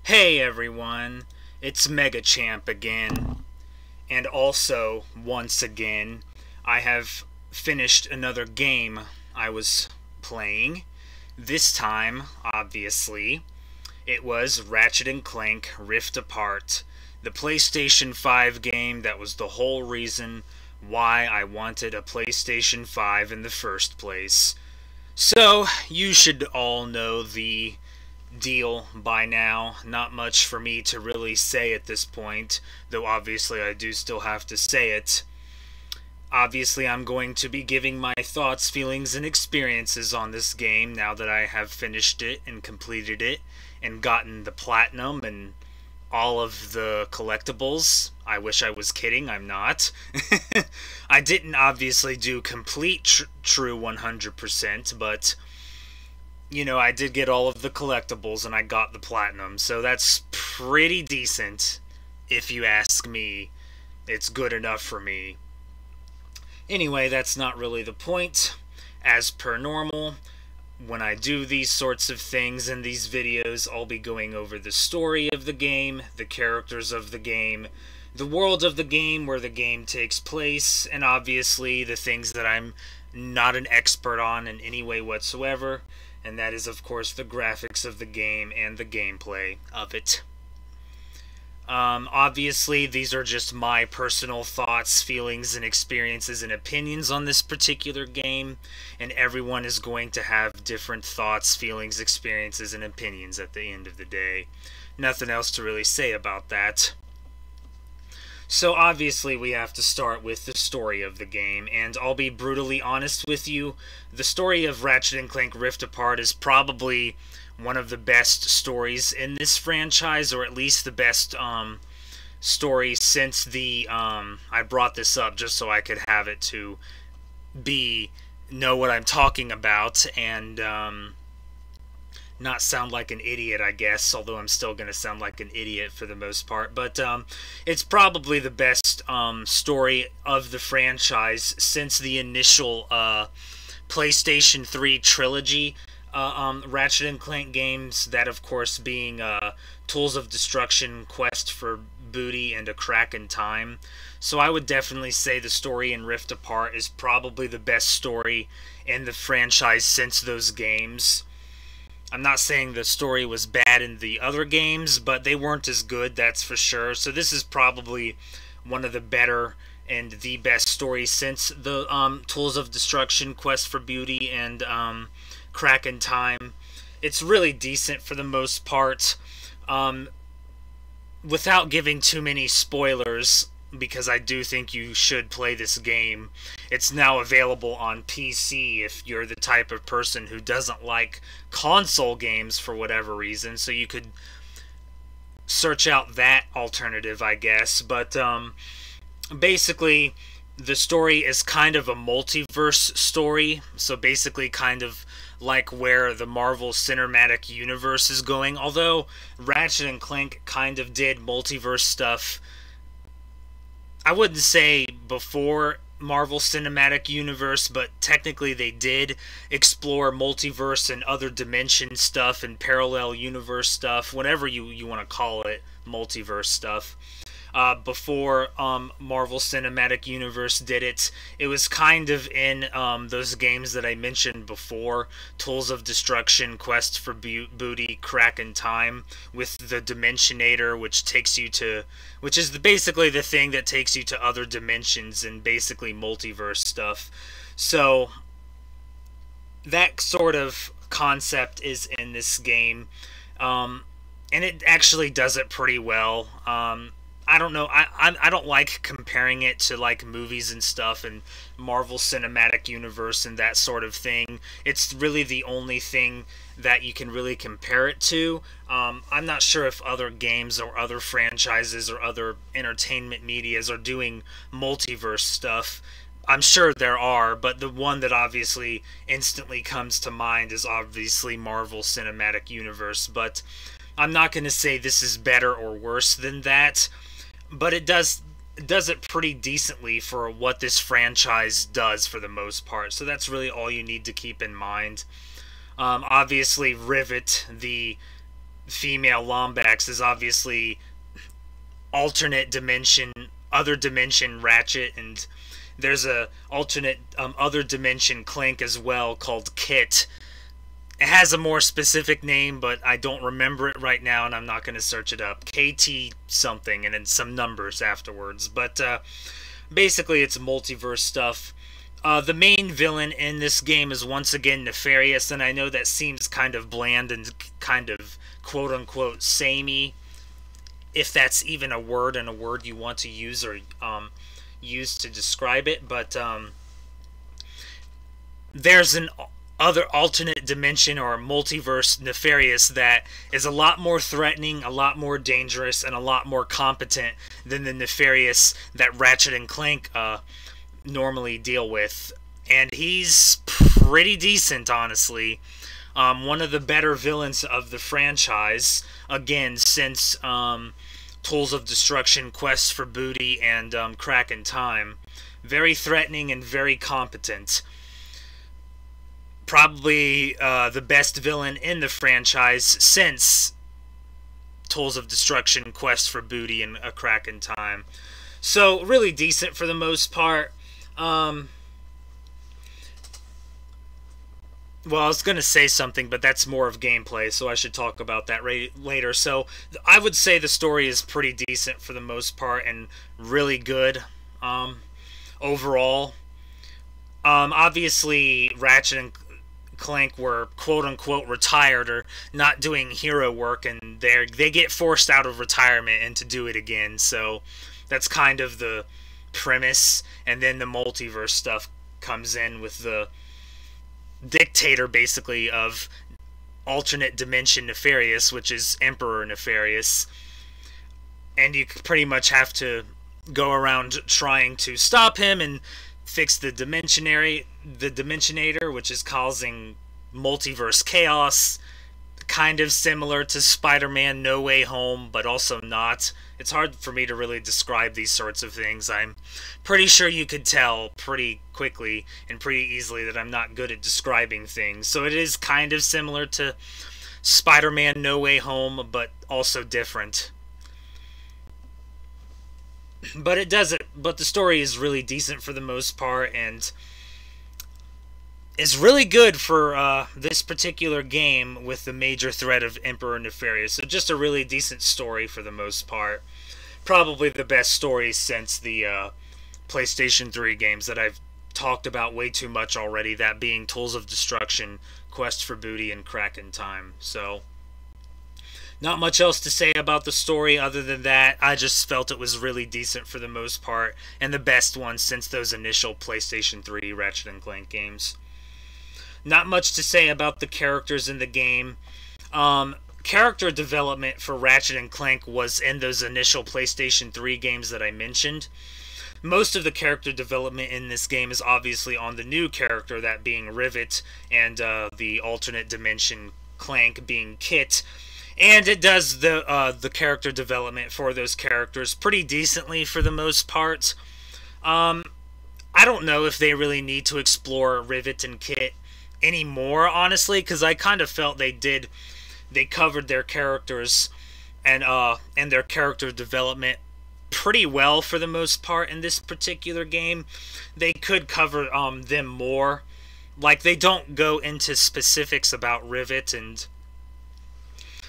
Hey everyone, it's Mega Champ again, and also, once again, I have finished another game I was playing. This time, obviously, it was Ratchet and Clank Rift Apart, the PlayStation 5 game that was the whole reason why I wanted a PlayStation 5 in the first place. So, you should all know the deal by now. Not much for me to really say at this point, though obviously I do still have to say it. Obviously, I'm going to be giving my thoughts, feelings, and experiences on this game now that I have finished it and completed it and gotten the platinum and all of the collectibles. I wish I was kidding, I'm not. I didn't obviously do complete true 100%, but I did get all of the collectibles and I got the platinum, so that's pretty decent, if you ask me. It's good enough for me. Anyway, that's not really the point. As per normal, when I do these sorts of things in these videos, I'll be going over the story of the game, the characters of the game, the world of the game where the game takes place, and obviously the things that I'm not an expert on in any way whatsoever, and that is, of course, the graphics of the game and the gameplay of it. Obviously, these are just my personal thoughts, feelings, and experiences and opinions on this particular game, and everyone is going to have different thoughts, feelings, experiences, and opinions at the end of the day. Nothing else to really say about that. So obviously we have to start with the story of the game, and I'll be brutally honest with you, the story of Ratchet & Clank Rift Apart is probably one of the best stories in this franchise, or at least the best story since the, I brought this up just so I could have it to know what I'm talking about, and not sound like an idiot, I guess, although I'm still going to sound like an idiot for the most part. But it's probably the best story of the franchise since the initial PlayStation 3 trilogy Ratchet and Clank games, that of course being Tools of Destruction, Quest for Booty, and A Crack in Time. So I would definitely say the story in Rift Apart is probably the best story in the franchise since those games. I'm not saying the story was bad in the other games, but they weren't as good, that's for sure. So this is probably one of the better and the best stories since the Tools of Destruction, Quest for Beauty, and Crack in Time. It's really decent for the most part. Without giving too many spoilers, because I do think you should play this game. It's now available on PC if you're the type of person who doesn't like console games for whatever reason, so you could search out that alternative, I guess. But basically, the story is kind of a multiverse story, so basically kind of like where the Marvel Cinematic Universe is going, although Ratchet and Clank kind of did multiverse stuff. I wouldn't say before Marvel Cinematic Universe, but technically they did explore multiverse and other dimension stuff and parallel universe stuff, whatever you want to call it, multiverse stuff. Before Marvel Cinematic Universe did it, it was kind of in those games that I mentioned before, Tools of Destruction, Quest for Booty, Crack in Time, with the Dimensionator, which is basically the thing that takes you to other dimensions and basically multiverse stuff. So that sort of concept is in this game, and it actually does it pretty well. I don't know. I don't like comparing it to like movies and stuff and Marvel Cinematic Universe and that sort of thing. It's really the only thing that you can really compare it to. I'm not sure if other games or other franchises or other entertainment medias are doing multiverse stuff. I'm sure there are, but the one that obviously instantly comes to mind is obviously Marvel Cinematic Universe. But I'm not going to say this is better or worse than that, but it does it pretty decently for what this franchise does for the most part. So that's really all you need to keep in mind. Obviously, Rivet, the female Lombax is obviously alternate dimension, other dimension Ratchet, and there's a alternate other dimension Clank as well called Kit. It has a more specific name, but I don't remember it right now, and I'm not going to search it up. KT something, and then some numbers afterwards. But basically, it's multiverse stuff. The main villain in this game is once again Nefarious, and I know that seems kind of bland and kind of quote-unquote samey, if that's even a word and a word you want to use or use to describe it. But there's an other alternate dimension or multiverse Nefarious that is a lot more threatening, a lot more dangerous, and a lot more competent than the Nefarious that Ratchet and Clank normally deal with. And he's pretty decent, honestly. One of the better villains of the franchise, again, since Tools of Destruction, Quest for Booty, and Crack in Time. Very threatening and very competent. Probably the best villain in the franchise since Tools of Destruction, Quest for Booty, and A Crack in Time. So, really decent for the most part. Well, I was going to say something, but that's more of gameplay, so I should talk about that later. So, I would say the story is pretty decent for the most part, and really good overall. Obviously, Ratchet and Clank were quote-unquote retired or not doing hero work, and they get forced out of retirement and to do it again. So that's kind of the premise, and then the multiverse stuff comes in with the dictator, basically, of alternate dimension Nefarious, which is Emperor Nefarious, and you pretty much have to go around trying to stop him and fix the Dimensionator, which is causing multiverse chaos. Kind of similar to Spider-Man No Way Home, but also not. It's hard for me to really describe these sorts of things. I'm pretty sure you could tell pretty quickly and pretty easily that I'm not good at describing things. So it is kind of similar to Spider-Man No Way Home, but also different. But it doesn't. But the story is really decent for the most part, and is really good for this particular game with the major threat of Emperor Nefarious. So just a really decent story for the most part. Probably the best story since the PlayStation 3 games that I've talked about way too much already. That being Tools of Destruction, Quest for Booty, and Crack in Time. So not much else to say about the story other than that. I just felt it was really decent for the most part, and the best one since those initial PlayStation 3 Ratchet & Clank games. Not much to say about the characters in the game. Character development for Ratchet & Clank was in those initial PlayStation 3 games that I mentioned. Most of the character development in this game is obviously on the new character, that being Rivet, and the alternate dimension Clank being Kit. And it does the character development for those characters pretty decently for the most part. I don't know if they really need to explore Rivet and Kit anymore, honestly, because I kind of felt they covered their characters and their character development pretty well for the most part in this particular game. They could cover them more. Like, they don't go into specifics about Rivet and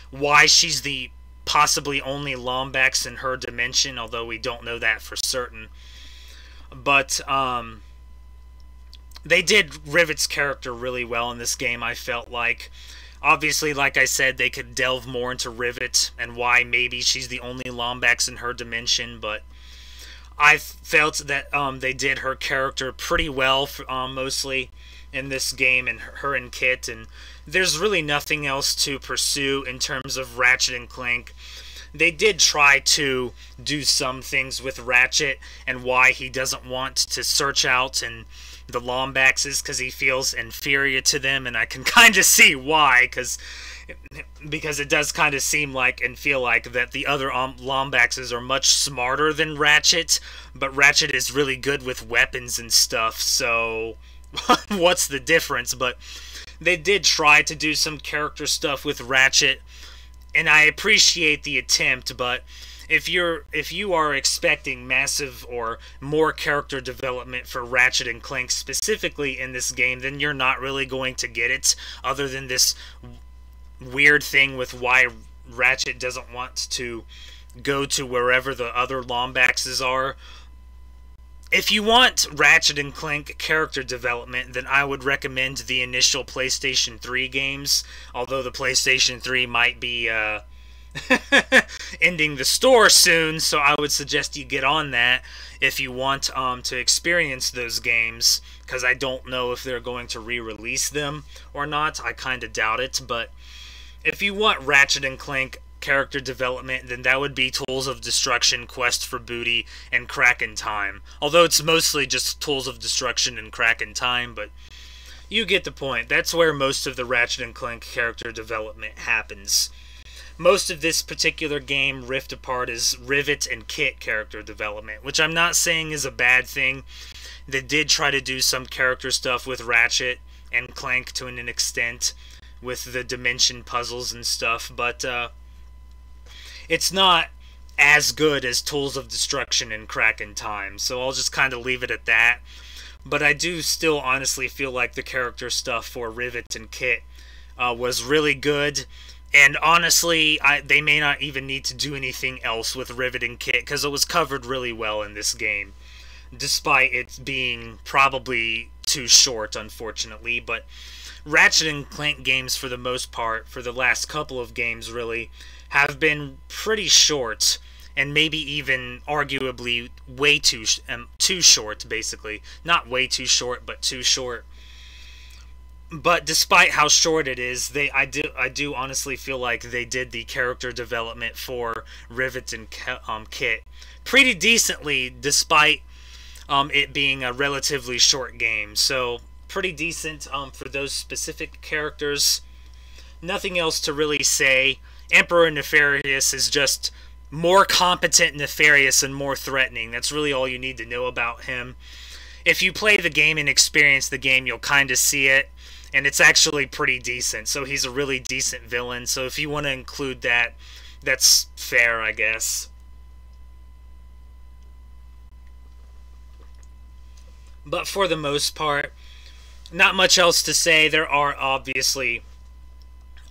why she's the possibly only Lombax in her dimension, although we don't know that for certain. But they did Rivet's character really well in this game, I felt like. Obviously, like I said, they could delve more into Rivet and why maybe she's the only Lombax in her dimension, but I felt that they did her character pretty well, mostly in this game, and her and Kit, and there's really nothing else to pursue in terms of Ratchet and Clank. They did try to do some things with Ratchet and why he doesn't want to search out and the Lombaxes because he feels inferior to them, and I can kind of see why, because it does kind of seem like and feel like that the other Lombaxes are much smarter than Ratchet, but Ratchet is really good with weapons and stuff, so what's the difference? But they did try to do some character stuff with Ratchet and I appreciate the attempt, but if you are expecting massive or more character development for Ratchet and Clank specifically in this game, then you're not really going to get it, other than this weird thing with why Ratchet doesn't want to go to wherever the other Lombaxes are. If you want Ratchet and Clank character development, then I would recommend the initial PlayStation 3 games, although the PlayStation 3 might be ending the store soon, so I would suggest you get on that if you want to experience those games, because I don't know if they're going to re-release them or not. I kind of doubt it, but if you want Ratchet and Clank character development, then that would be Tools of Destruction, Quest for Booty, and Crack in Time. Although it's mostly just Tools of Destruction and Crack in Time, but you get the point. That's where most of the Ratchet and Clank character development happens. Most of this particular game, Rift Apart, is Rivet and Kit character development, which I'm not saying is a bad thing. They did try to do some character stuff with Ratchet and Clank to an extent, with the dimension puzzles and stuff, but it's not as good as Tools of Destruction and Crack in Time, so I'll just kind of leave it at that. But I do still honestly feel like the character stuff for Rivet and Kit was really good, and honestly, they may not even need to do anything else with Rivet and Kit, because it was covered really well in this game, despite it being probably too short, unfortunately. But Ratchet and Clank games, for the most part, for the last couple of games really, have been pretty short, and maybe even arguably way too short, basically. Not way too short, but too short. But despite how short it is, I do honestly feel like they did the character development for Rivet and Kit pretty decently, despite it being a relatively short game. So pretty decent for those specific characters. Nothing else to really say. Emperor Nefarious is just more competent, nefarious, and more threatening. That's really all you need to know about him. If you play the game and experience the game, you'll kind of see it, and it's actually pretty decent. So he's a really decent villain. So if you want to include that, that's fair, I guess. But for the most part, not much else to say. There are obviously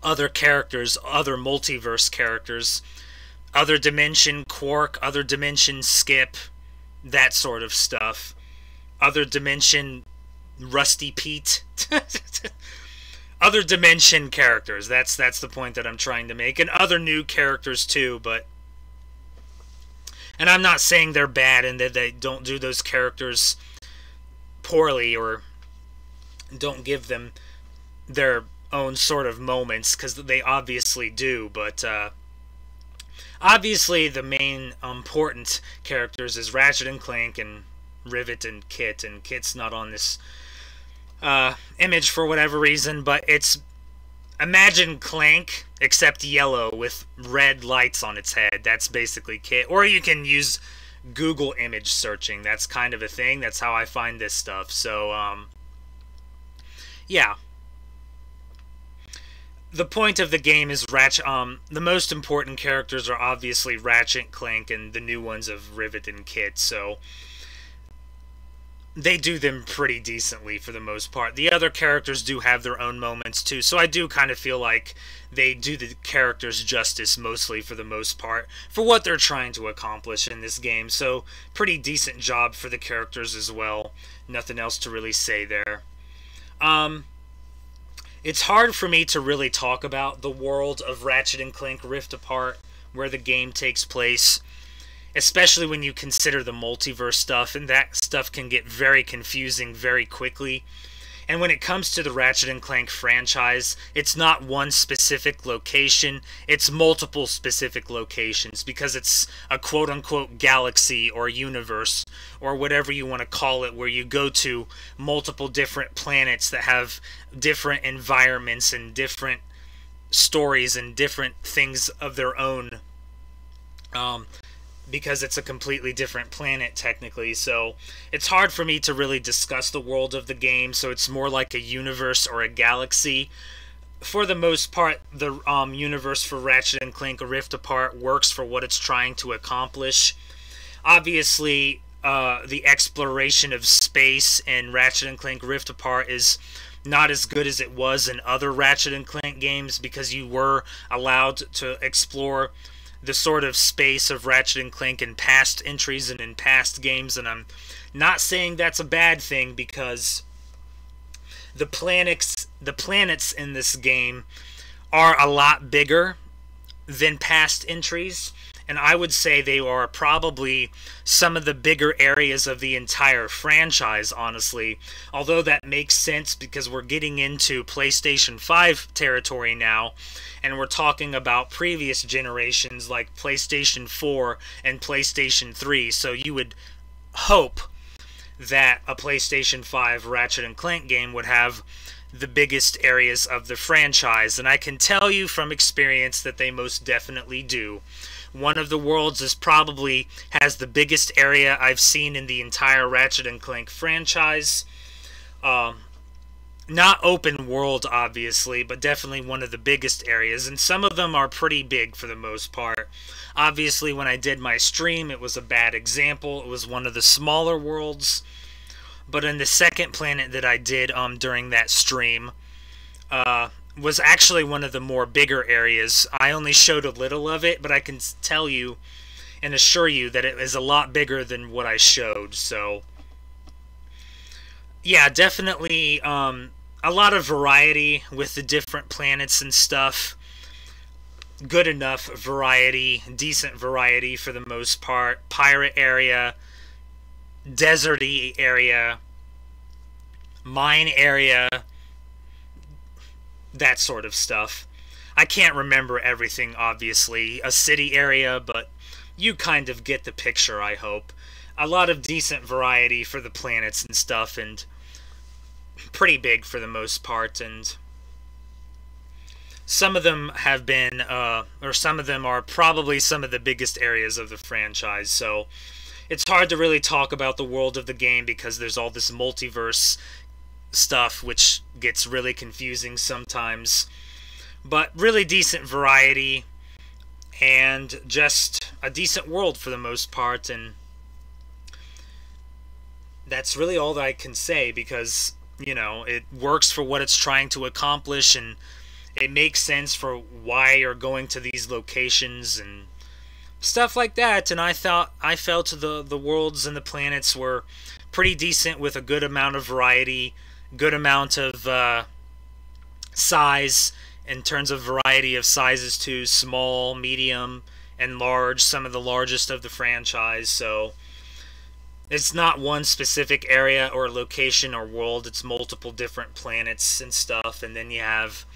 other characters, other multiverse characters, other dimension Quark, other dimension Skip, that sort of stuff. Other dimension Rusty Pete. Other dimension characters. That's the point that I'm trying to make. And other new characters too, but... And I'm not saying they're bad and that they don't do those characters poorly or don't give them their own sort of moments, because they obviously do, but obviously the main important characters is Ratchet and Clank and Rivet and Kit's not on this image for whatever reason, but it's, imagine Clank except yellow with red lights on its head. That's basically Kit. Or you can use Google image searching. That's kind of a thing. That's how I find this stuff. So yeah. The point of the game is Ratchet. The most important characters are obviously Ratchet, Clank, and the new ones of Rivet and Kit. So they do them pretty decently for the most part. The other characters do have their own moments too. So I do kind of feel like they do the characters justice mostly for the most part for what they're trying to accomplish in this game. So pretty decent job for the characters as well. Nothing else to really say there. It's hard for me to really talk about the world of Ratchet and Clank Rift Apart, where the game takes place, especially when you consider the multiverse stuff, and that stuff can get very confusing very quickly. And when it comes to the Ratchet and Clank franchise, it's not one specific location, it's multiple specific locations, because it's a quote-unquote galaxy or universe, or whatever you want to call it, where you go to multiple different planets that have different environments and different stories and different things of their own. Because it's a completely different planet, technically, so it's hard for me to really discuss the world of the game, so it's more like a universe or a galaxy for the most part, the universe for Ratchet and Clank Rift Apart works for what it's trying to accomplish. Obviously, the exploration of space in Ratchet and Clank Rift Apart is not as good as it was in other Ratchet and Clank games, because you were allowed to explore the sort of space of Ratchet and Clank in past entries and in past games, and I'm not saying that's a bad thing, because the planets in this game are a lot bigger than past entries, and I would say they are probably some of the bigger areas of the entire franchise, honestly. Although that makes sense because we're getting into PlayStation 5 territory now, and we're talking about previous generations like PlayStation 4 and PlayStation 3, so you would hope that a PlayStation 5 Ratchet and Clank game would have the biggest areas of the franchise, and I can tell you from experience that they most definitely do. One of the worlds has the biggest area I've seen in the entire Ratchet and Clank franchise. Not open world, obviously, but definitely one of the biggest areas, and some of them are pretty big for the most part. Obviously, when I did my stream, it was a bad example. It was one of the smaller worlds. But in the second planet that I did during that stream, was actually one of the more bigger areas. I only showed a little of it, but I can tell you and assure you that it is a lot bigger than what I showed. So, yeah, definitely a lot of variety with the different planets and stuff. Good enough variety, decent variety for the most part. Pirate area, deserty area, mine area, that sort of stuff. I can't remember everything, obviously. A city area, but you kind of get the picture, I hope. A lot of decent variety for the planets and stuff, and pretty big for the most part, and some of them have been, or some of them are probably some of the biggest areas of the franchise, so it's hard to really talk about the world of the game because there's all this multiverse stuff, which gets really confusing sometimes. But really decent variety, and just a decent world for the most part, and that's really all that I can say, because, you know, it works for what it's trying to accomplish, and it makes sense for why you're going to these locations and stuff like that. And I felt the worlds and the planets were pretty decent, with a good amount of variety, good amount of size in terms of variety of sizes too, small, medium, and large, some of the largest of the franchise. So it's not one specific area or location or world, it's multiple different planets and stuff, and then you have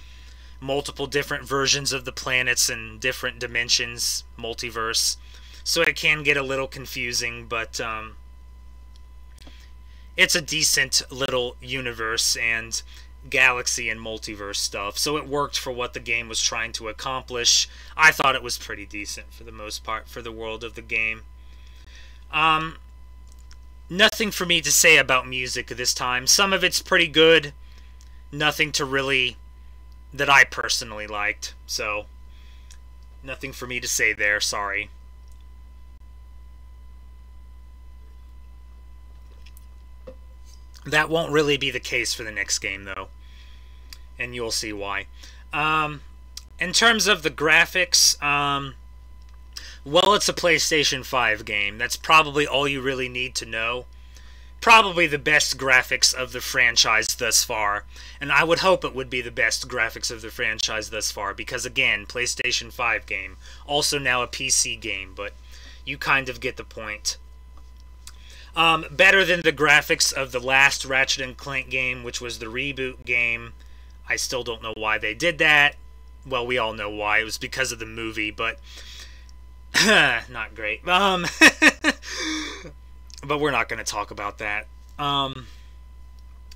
multiple different versions of the planets and different dimensions, multiverse. So it can get a little confusing, but it's a decent little universe and galaxy and multiverse stuff. So it worked for what the game was trying to accomplish. I thought it was pretty decent for the most part for the world of the game. Nothing for me to say about music this time. Some of it's pretty good. Nothing to really that I personally liked. So nothing for me to say there, sorry. That won't really be the case for the next game, though. And you'll see why. In terms of the graphics, well, it's a PlayStation 5 game. That's probably all you really need to know. Probably the best graphics of the franchise thus far. And I would hope it would be the best graphics of the franchise thus far. Because, again, PlayStation 5 game. Also now a PC game, but you kind of get the point. Better than the graphics of the last Ratchet & Clank game, which was the reboot game. I still don't know why they did that. Well, we all know why. It was because of the movie, but not great. But we're not going to talk about that.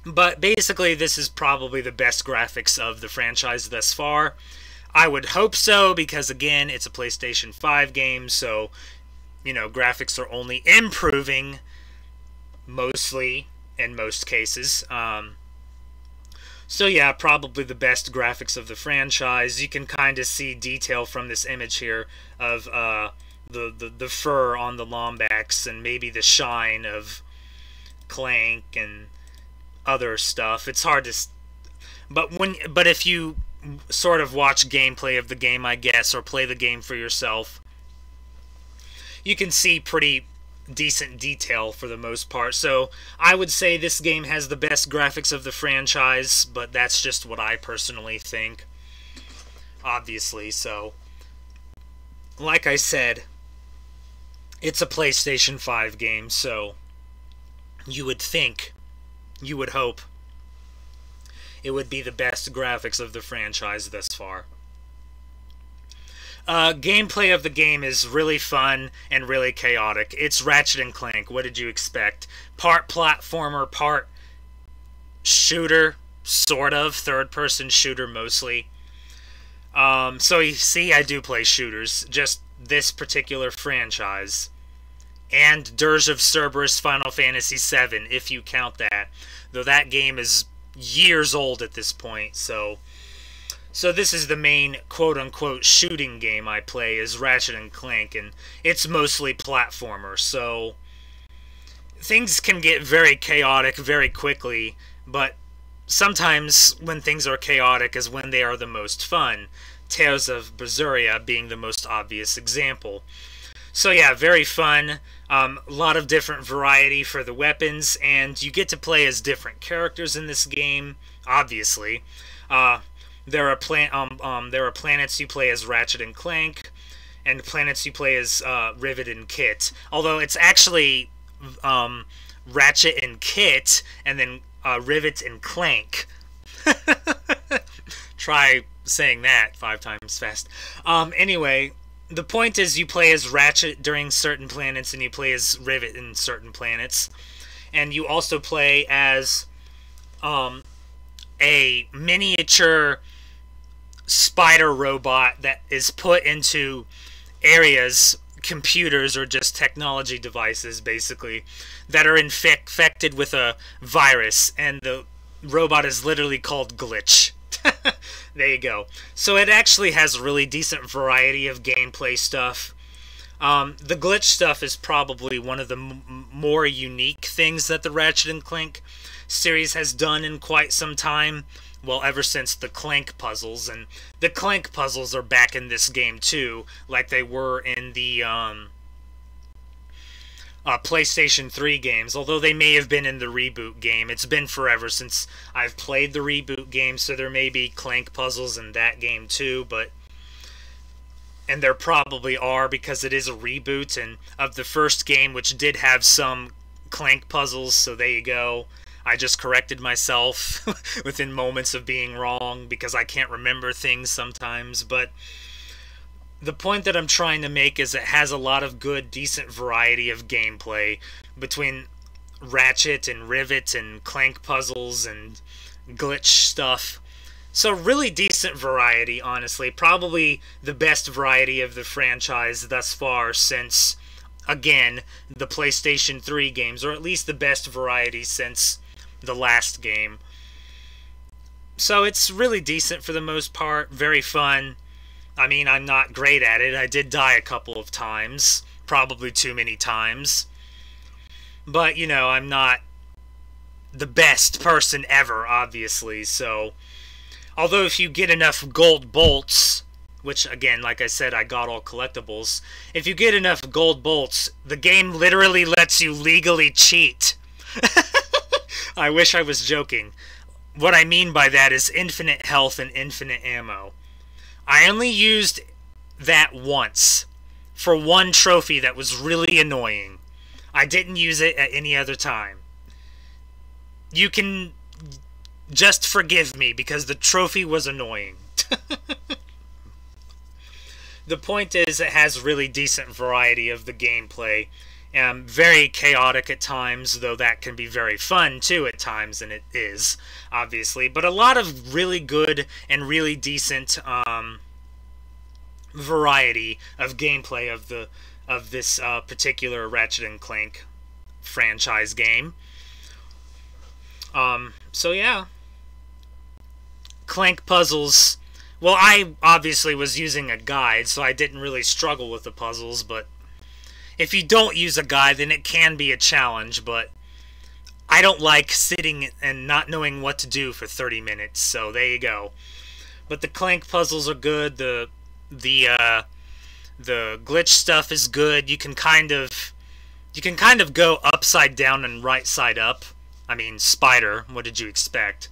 But basically, this is probably the best graphics of the franchise thus far. I would hope so, because again, it's a PlayStation 5 game, so, you know, graphics are only improving, mostly, in most cases. So yeah, probably the best graphics of the franchise. You can kind of see detail from this image here of the fur on the Lombax and maybe the shine of Clank and other stuff. It's hard to, but if you sort of watch gameplay of the game, I guess, or play the game for yourself, you can see pretty decent detail for the most part. So I would say this game has the best graphics of the franchise, but that's just what I personally think, obviously. So like I said, it's a PlayStation 5 game, so you would think, you would hope, it would be the best graphics of the franchise thus far. Gameplay of the game is really fun and really chaotic. It's Ratchet and Clank. What did you expect? Part platformer, part shooter, sort of. Third-person shooter, mostly. So you see, I do play shooters. Just this particular franchise. And Dirge of Cerberus Final Fantasy VII, if you count that. Though that game is years old at this point, so this is the main quote-unquote shooting game I play, is Ratchet and Clank, and it's mostly platformer, so things can get very chaotic very quickly, but sometimes when things are chaotic is when they are the most fun. Tales of Berseria being the most obvious example. So yeah, very fun. A lot of different variety for the weapons, and you get to play as different characters in this game, obviously. There are planets you play as Ratchet and Clank, and planets you play as Rivet and Kit. Although it's actually Ratchet and Kit, and then Rivet and Clank. Try saying that 5 times fast. Anyway, the point is you play as Ratchet during certain planets, and you play as Rivet in certain planets. And you also play as a miniature spider robot that is put into areas, computers, or just technology devices, basically, that are infected with a virus, and the robot is literally called Glitch. There you go. So it actually has really decent variety of gameplay stuff. The glitch stuff is probably one of the more unique things that the Ratchet and Clank series has done in quite some time. Well, ever since the Clank puzzles, and the Clank puzzles are back in this game too, like they were in the PlayStation 3 games, although they may have been in the reboot game. It's been forever since I've played the reboot game, so there may be Clank puzzles in that game too, and there probably are, because it is a reboot and of the first game, which did have some Clank puzzles, so there you go. I just corrected myself within moments of being wrong, because I can't remember things sometimes, but the point that I'm trying to make is it has a lot of good, decent variety of gameplay between Ratchet and Rivet and Clank puzzles and glitch stuff. So really decent variety, honestly. Probably the best variety of the franchise thus far since, again, the PlayStation 3 games, or at least the best variety since the last game. So it's really decent for the most part, very fun. I mean, I'm not great at it. I did die a couple of times, probably too many times. But, you know, I'm not the best person ever, obviously, so although if you get enough gold bolts, which, again, like I said, I got all collectibles, if you get enough gold bolts, the game literally lets you legally cheat. I wish I was joking. What I mean by that is infinite health and infinite ammo. I only used that once, for one trophy that was really annoying. I didn't use it at any other time. You can just forgive me, because the trophy was annoying. The point is, it has really decent variety of the gameplay. Very chaotic at times, though that can be very fun too at times, and it is, obviously. But a lot of really good and really decent variety of gameplay of this particular Ratchet and Clank franchise game. So yeah. Clank puzzles, well, I obviously was using a guide, so I didn't really struggle with the puzzles, but if you don't use a guide, then it can be a challenge, but I don't like sitting and not knowing what to do for 30 minutes, so there you go. But the Clank puzzles are good, the glitch stuff is good. You can kind of go upside down and right side up. I mean, spider, what did you expect?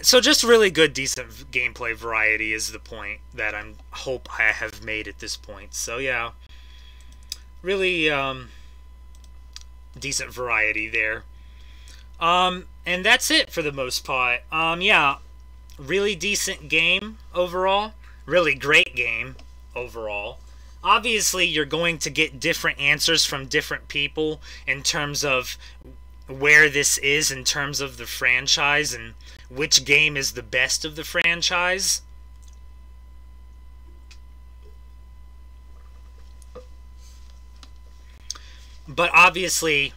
So just really good, decent gameplay variety is the point that I hope I have made at this point. So yeah, really decent variety there. And that's it for the most part. Yeah, really decent game overall. Really great game overall. Obviously, you're going to get different answers from different people in terms of where this is in terms of the franchise and which game is the best of the franchise. But obviously,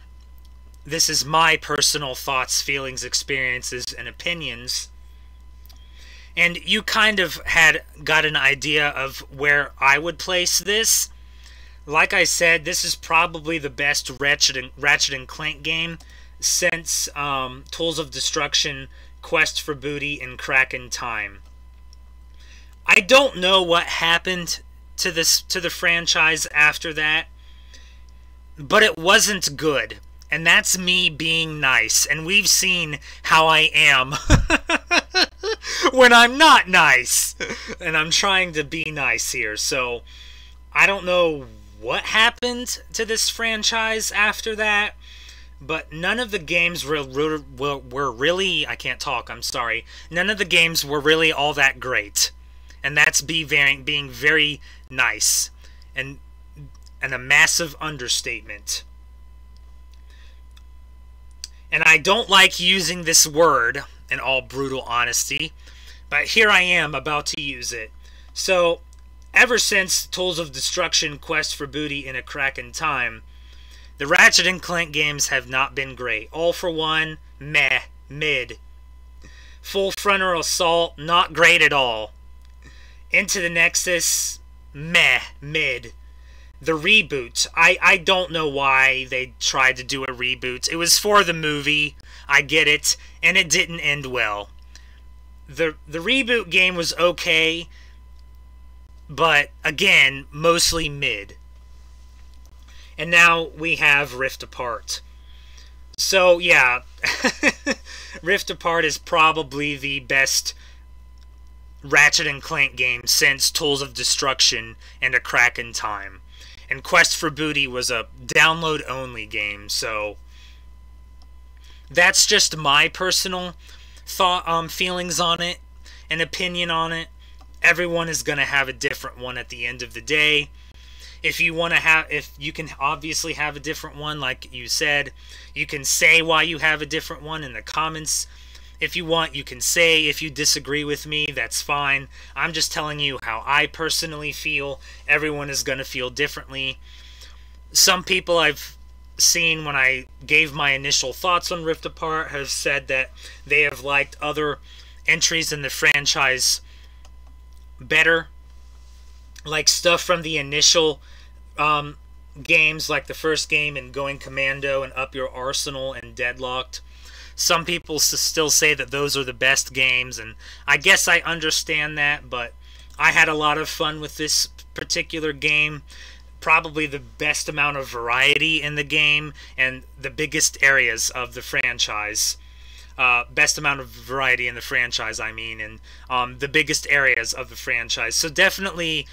this is my personal thoughts, feelings, experiences, and opinions. And you kind of got an idea of where I would place this. Like I said, this is probably the best Ratchet & Clank game since Tools of Destruction, Quest for Booty, and Crack in Time. I don't know what happened to the franchise after that, but it wasn't good. And that's me being nice. And we've seen how I am when I'm not nice. And I'm trying to be nice here. So, I don't know what happened to this franchise after that. But none of the games were really... I can't talk, I'm sorry. None of the games were really all that great. And that's being very nice. And a massive understatement. And I don't like using this word, in all brutal honesty, but here I am about to use it. So, ever since Tools of Destruction, Quest for Booty, and A Crack in Time, the Ratchet & Clank games have not been great. All for One, meh, mid. Full Frontal Assault, not great at all. Into the Nexus, meh, mid. The reboot, I don't know why they tried to do a reboot. It was for the movie, I get it, and it didn't end well. The reboot game was okay, but again, mostly mid. And now we have Rift Apart. So yeah, Rift Apart is probably the best Ratchet & Clank game since Tools of Destruction and A Crack in Time. And Quest for Booty was a download-only game, so that's just my personal feelings on it, and opinion on it. Everyone is going to have a different one at the end of the day. If you can obviously have a different one, like you said, you can say why you have a different one in the comments. If you want, you can say if you disagree with me, that's fine. I'm just telling you how I personally feel. Everyone is going to feel differently. Some people I've seen when I gave my initial thoughts on Rift Apart have said that they have liked other entries in the franchise better. Like stuff from the initial games, like the first game and Going Commando and Up Your Arsenal and Deadlocked. Some people still say that those are the best games, and I guess I understand that, but I had a lot of fun with this particular game. Probably the best amount of variety in the game, and the biggest areas of the franchise. Best amount of variety in the franchise, I mean, and the biggest areas of the franchise. So definitely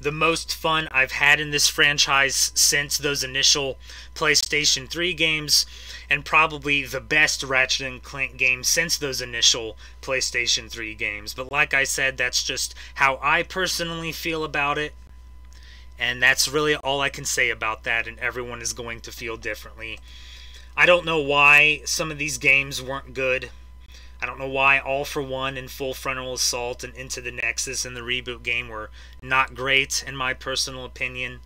the most fun I've had in this franchise since those initial PlayStation 3 games, and probably the best Ratchet & Clank game since those initial PlayStation 3 games. But like I said, that's just how I personally feel about it, and that's really all I can say about that, and everyone is going to feel differently. I don't know why some of these games weren't good. I don't know why All for One and Full Frontal Assault and Into the Nexus and the reboot game were not great, in my personal opinion.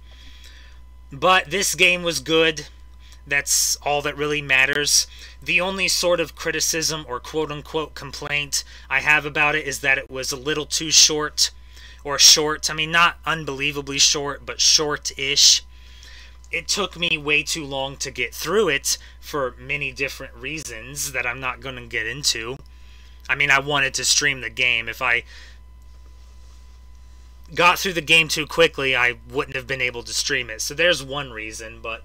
But this game was good. That's all that really matters. The only sort of criticism or quote-unquote complaint I have about it is that it was a little too short, or short. I mean, not unbelievably short, but short-ish. It took me way too long to get through it for many different reasons that I'm not going to get into. I mean, I wanted to stream the game. If I got through the game too quickly, I wouldn't have been able to stream it. So there's one reason, but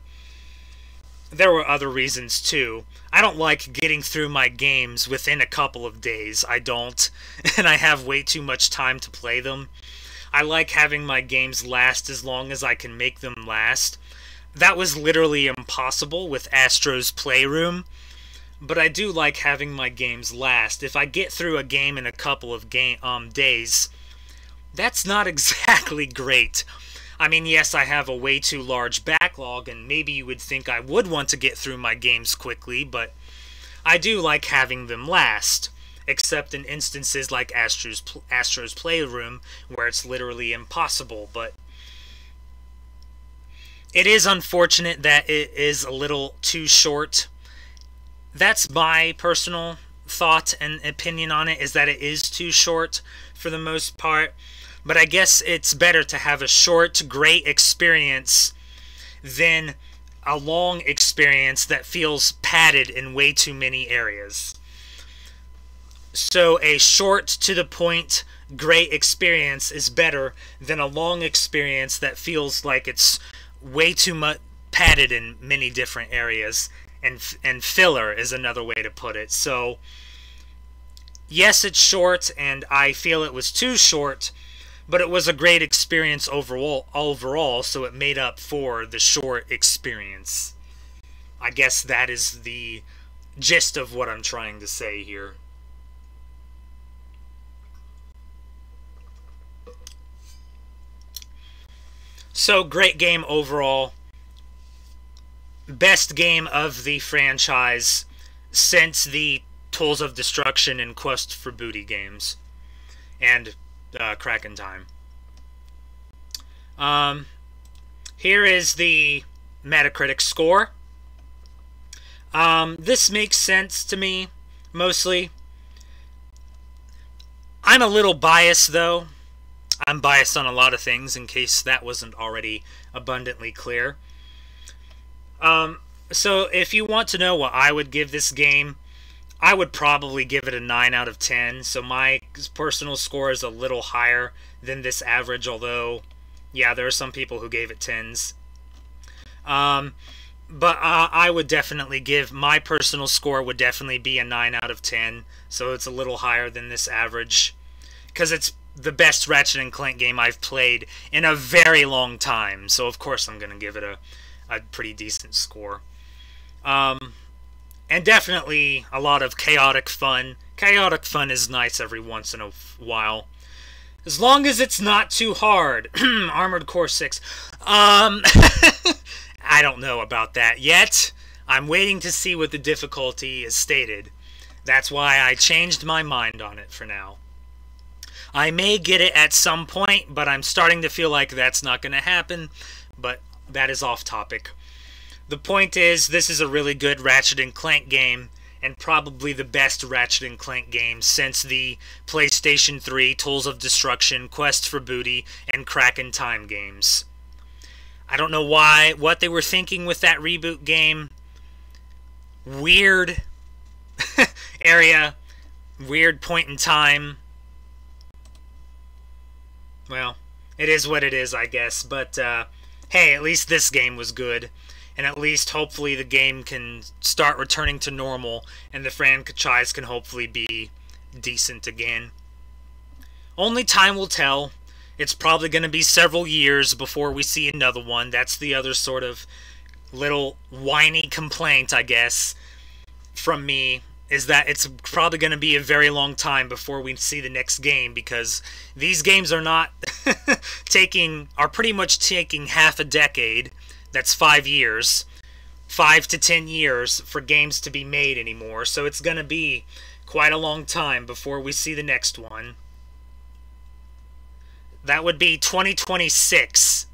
there were other reasons too. I don't like getting through my games within a couple of days. I don't. And I have way too much time to play them. I like having my games last as long as I can make them last. That was literally impossible with Astro's Playroom. But I do like having my games last. If I get through a game in a couple of days, that's not exactly great. I mean, yes, I have a way too large backlog, and maybe you would think I would want to get through my games quickly, but I do like having them last, except in instances like Astro's Playroom, where it's literally impossible. But it is unfortunate that it is a little too short. That's my personal thought and opinion on it, is that it is too short for the most part. But I guess it's better to have a short, great experience than a long experience that feels padded in way too many areas. So a short, to the point, great experience is better than a long experience that feels like it's way too much padded in many different areas. And filler is another way to put it. So yes, it's short, and I feel it was too short, but it was a great experience overall, so it made up for the short experience. I guess that is the gist of what I'm trying to say here. So, great game overall. Best game of the franchise since the Tools of Destruction and Quest for Booty games. And Crack in Time. Here is the Metacritic score. This makes sense to me, mostly. I'm a little biased, though. I'm biased on a lot of things, in case that wasn't already abundantly clear. So if you want to know what I would give this game, I would probably give it a 9 out of 10. So my personal score is a little higher than this average, although, yeah, there are some people who gave it 10s. But I would definitely give, my personal score would definitely be a 9 out of 10. So it's a little higher than this average, because it's the best Ratchet & Clank game I've played in a very long time. So of course I'm going to give it a pretty decent score. And definitely a lot of chaotic fun. Chaotic fun is nice every once in a while. As long as it's not too hard. Armored Core 6. I don't know about that yet. I'm waiting to see what the difficulty is stated. That's why I changed my mind on it for now. I may get it at some point, but I'm starting to feel like that's not going to happen. But that is off topic. The point is, this is a really good Ratchet & Clank game, and probably the best Ratchet & Clank game since the PlayStation 3 Tools of Destruction, Quest for Booty, and Crack in Time games. I don't know what they were thinking with that reboot game. Weird area, weird point in time. Well, it is what it is, I guess, but hey, at least this game was good. And at least, hopefully, the game can start returning to normal, and the franchise can hopefully be decent again. Only time will tell. It's probably going to be several years before we see another one. That's the other sort of little whiny complaint, I guess, from me, is that it's probably going to be a very long time before we see the next game, because these games are not are pretty much taking half a decade. That's 5 years, 5 to 10 years for games to be made anymore. So it's going to be quite a long time before we see the next one. That would be 2026.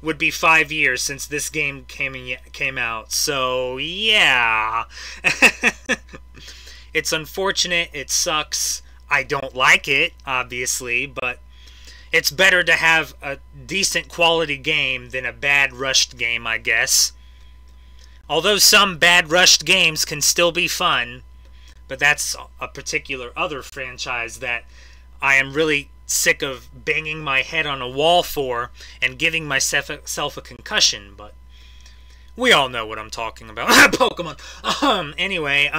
would be 5 years since this game came out. So, yeah. It's unfortunate. It sucks. I don't like it, obviously, but it's better to have a decent quality game than a bad rushed game, I guess. Although some bad rushed games can still be fun, but that's a particular other franchise that I am really sick of banging my head on a wall for and giving myself a concussion, but we all know what I'm talking about. Pokemon. Anyway,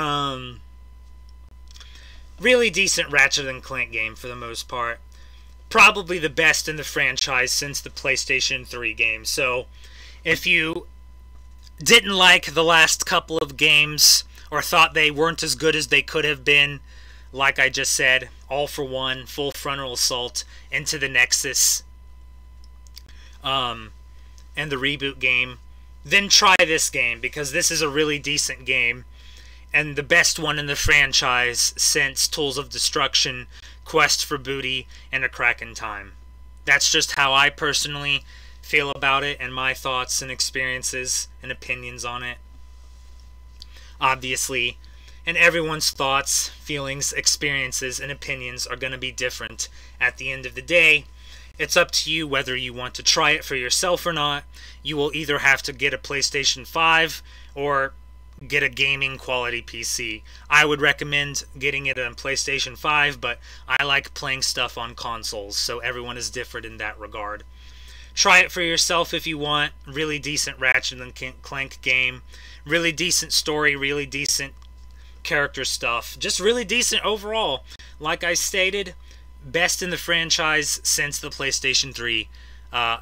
really decent Ratchet & Clank game for the most part. Probably the best in the franchise since the PlayStation 3 game. So, if you didn't like the last couple of games or thought they weren't as good as they could have been, like I just said, All for One, Full Frontal Assault, Into the Nexus, and the reboot game, then try this game, because this is a really decent game, and the best one in the franchise since Tools of Destruction, Quest for Booty, and A Crack in Time. That's just how I personally feel about it, and my thoughts and experiences and opinions on it. Obviously, and everyone's thoughts, feelings, experiences, and opinions are going to be different. At the end of the day, it's up to you whether you want to try it for yourself or not. You will either have to get a PlayStation 5 or get a gaming quality PC. I would recommend getting it on PlayStation 5, but I like playing stuff on consoles, so everyone is different in that regard. Try it for yourself if you want. Really decent Ratchet & Clank game. Really decent story, really decent character stuff. Just really decent overall. Like I stated, best in the franchise since the PlayStation 3,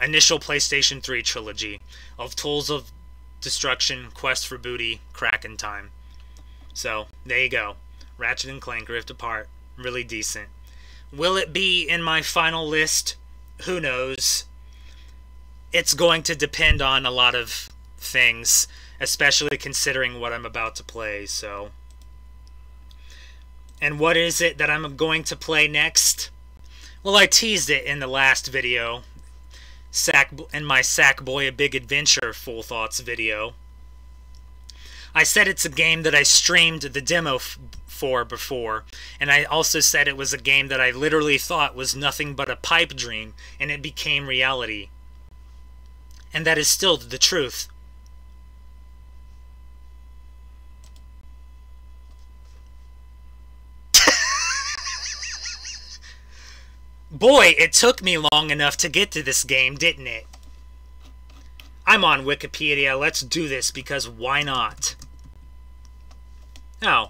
initial PlayStation 3 trilogy of Tools of Destruction, Quest for Booty, Crack in Time. So, there you go. Ratchet & Clank Rift Apart. Really decent. Will it be in my final list? Who knows? It's going to depend on a lot of things, especially considering what I'm about to play, so. And what is it that I'm going to play next? Well, I teased it in the last video, in my Sackboy: A Big Adventure Full Thoughts video. I said it's a game that I streamed the demo for before, and I also said it was a game that I literally thought was nothing but a pipe dream, and it became reality. And that is still the truth. Boy, it took me long enough to get to this game, didn't it? I'm on Wikipedia. Let's do this, because why not? Oh.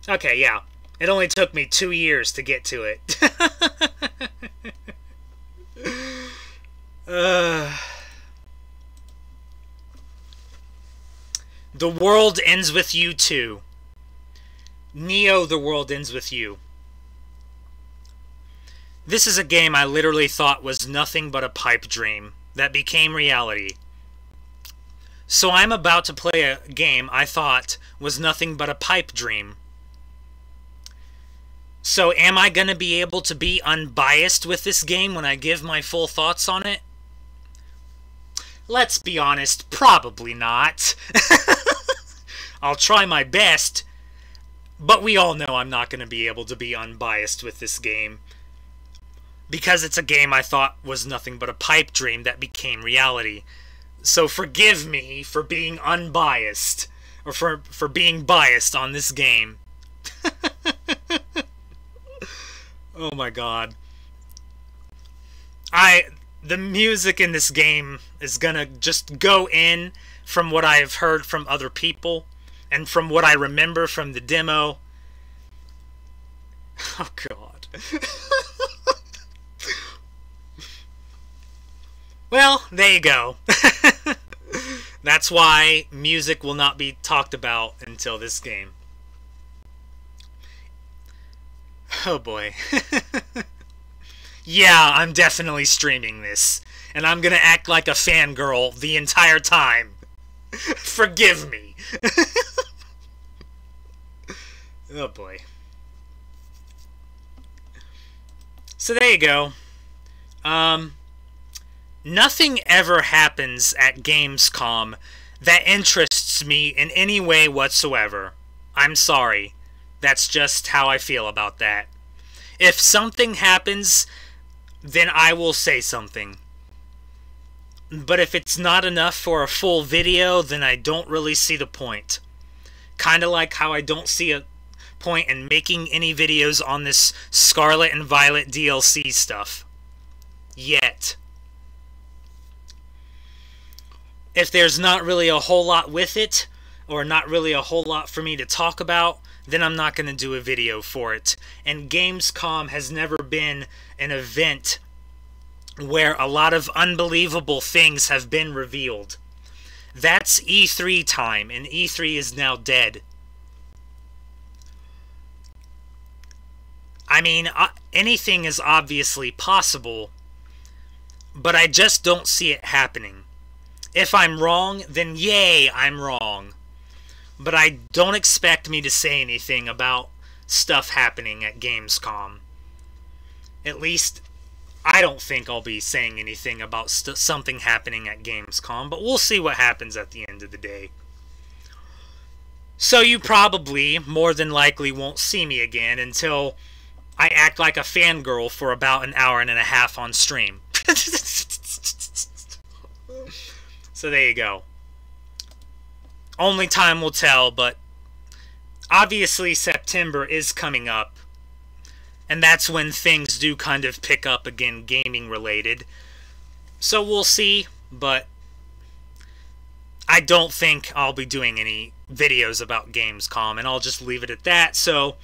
Okay, yeah. It only took me 2 years to get to it. The World Ends With You 2. Neo: The World Ends With You. This is a game I literally thought was nothing but a pipe dream that became reality. So I'm about to play a game I thought was nothing but a pipe dream. So am I going to be able to be unbiased with this game when I give my full thoughts on it? Let's be honest, probably not. I'll try my best, but we all know I'm not going to be able to be unbiased with this game. Because it's a game I thought was nothing but a pipe dream that became reality. So forgive me for being unbiased, or for being biased on this game. Oh my god. The music in this game is gonna just go in from what I've heard from other people, and from what I remember from the demo. Oh god. Well, there you go. That's why music will not be talked about until this game. Oh boy. Yeah, I'm definitely streaming this. And I'm gonna act like a fangirl the entire time. Forgive me. Oh boy. So there you go. Nothing ever happens at Gamescom that interests me in any way whatsoever. I'm sorry. That's just how I feel about that. If something happens, then I will say something. But if it's not enough for a full video, then I don't really see the point. Kinda like how I don't see a point in making any videos on this Scarlet and Violet DLC stuff. Yet. If there's not really a whole lot with it, or not really a whole lot for me to talk about, then I'm not going to do a video for it. And Gamescom has never been an event where a lot of unbelievable things have been revealed. That's E3 time, and E3 is now dead. I mean, anything is obviously possible, but I just don't see it happening. If I'm wrong, then yay, I'm wrong. But I don't expect me to say anything about stuff happening at Gamescom. At least, I don't think I'll be saying anything about something happening at Gamescom, but we'll see what happens at the end of the day. So you probably, more than likely, won't see me again until I act like a fangirl for about an hour and a half on stream. So there you go. Only time will tell, but obviously September is coming up. And that's when things do kind of pick up again, gaming related. So we'll see, but I don't think I'll be doing any videos about Gamescom, and I'll just leave it at that. So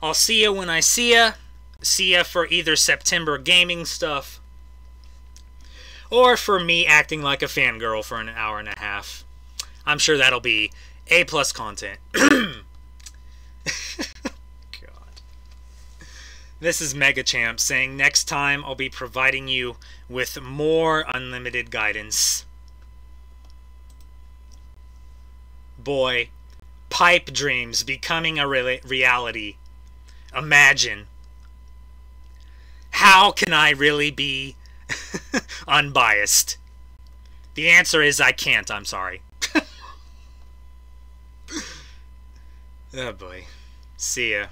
I'll see you when I see ya. See ya for either September gaming stuff, or for me acting like a fangirl for an hour and a half. I'm sure that'll be A+ content. God. This is MegaChamp saying, next time I'll be providing you with more unlimited guidance. Boy, pipe dreams becoming a reality. Imagine. How can I really be unbiased? The answer is I can't, I'm sorry. Oh boy. See ya.